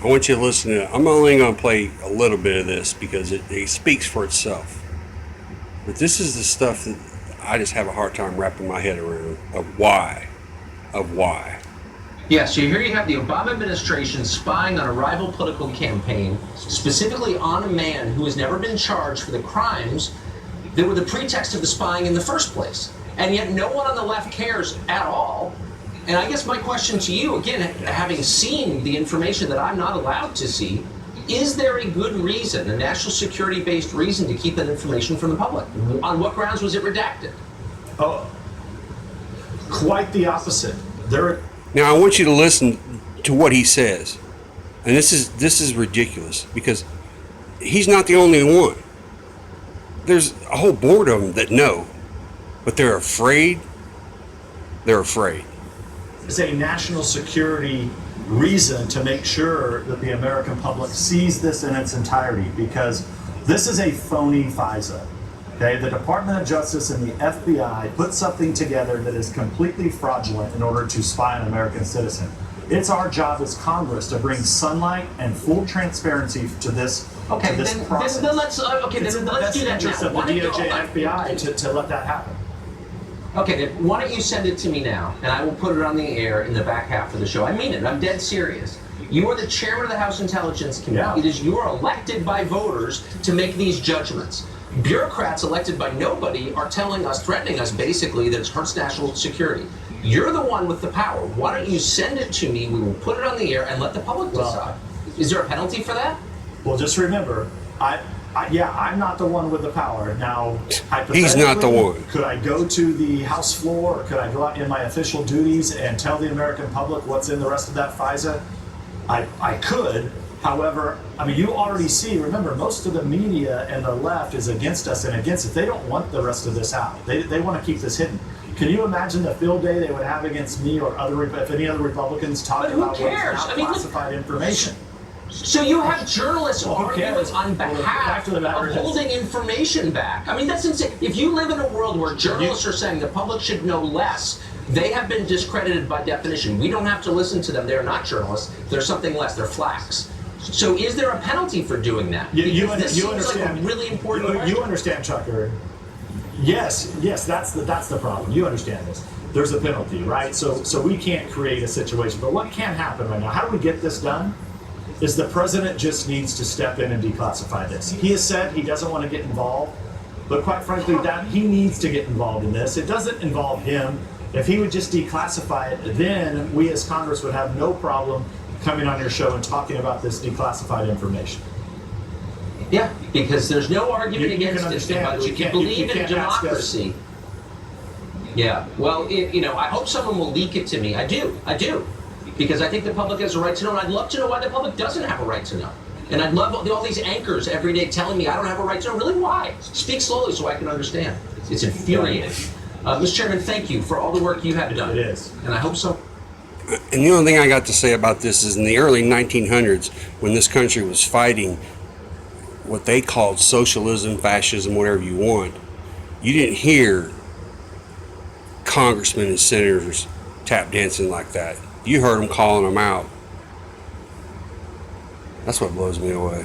I want you to listen to it. I'm only going to play a little bit of this because it speaks for itself. But this is the stuff that I just have a hard time wrapping my head around of why. Of why. Yeah, so here you have the Obama administration spying on a rival political campaign, specifically on a man who has never been charged for the crimes that were the pretext of the spying in the first place. And yet no one on the left cares at all. And I guess my question to you, again, having seen the information that I'm not allowed to see, is there a good reason, a national security-based reason to keep that information from the public? On what grounds was it redacted? Oh, quite the opposite. Now I want you to listen to what he says. And this is ridiculous because he's not the only one. There's a whole board of them that know, but they're afraid. They're afraid. It's a national security reason to make sure that the American public sees this in its entirety, because this is a phony FISA. Okay, the Department of Justice and the FBI put something together that is completely fraudulent in order to spy on an American citizen. It's our job as Congress to bring sunlight and full transparency to this. Okay, to this process. then let's do that interest now. of the DOJ and FBI to let that happen. Okay, then why don't you send it to me now, and I will put it on the air in the back half of the show. I mean it. I'm dead serious. You are the chairman of the House Intelligence Committee. Yeah. It is you are elected by voters to make these judgments. Bureaucrats elected by nobody are telling us, threatening us basically, that it hurts national security. You're the one with the power. Why don't you send it to me? We will put it on the air and let the public decide. Is there a penalty for that? Well, just remember, I'm not the one with the power. Now, He's not the one. Could I go to the House floor, or could I go out in my official duties and tell the American public what's in the rest of that FISA? I could. However, I mean, you already see, remember, most of the media and the left is against us and against it. They don't want the rest of this out. They want to keep this hidden. Can you imagine the field day they would have against me or if any other Republicans talking about what's not classified information? So you have journalists arguing on behalf of matter holding information back. I mean, that's insane. If you live in a world where journalists are saying the public should know less, they have been discredited by definition. We don't have to listen to them. They're not journalists. They're something less. They're flacks. So is there a penalty for doing that? You seems understand, like a really important question. You understand, Chucker. Yes, that's the problem. You understand this. There's a penalty, right? So we can't create a situation. But what can happen right now? How do we get this done? Is the president just needs to step in and declassify this. He has said he doesn't want to get involved, but quite frankly, that he needs to get involved in this. It doesn't involve him. If he would just declassify it, then we as Congress would have no problem coming on your show and talking about this declassified information. Yeah, because there's no argument against it. But if you believe in democracy. Yeah, well, I hope someone will leak it to me. I do. Because I think the public has a right to know, and I'd love to know why the public doesn't have a right to know. And I'd love all these anchors every day telling me I don't have a right to know. Really, why? Speak slowly so I can understand. It's infuriating. Mr. Chairman, thank you for all the work you have done. It is. And I hope so. And the only thing I got to say about this is in the early 1900s, when this country was fighting what they called socialism, fascism, whatever you want, you didn't hear congressmen and senators tap dancing like that. You heard them calling them out. That's what blows me away.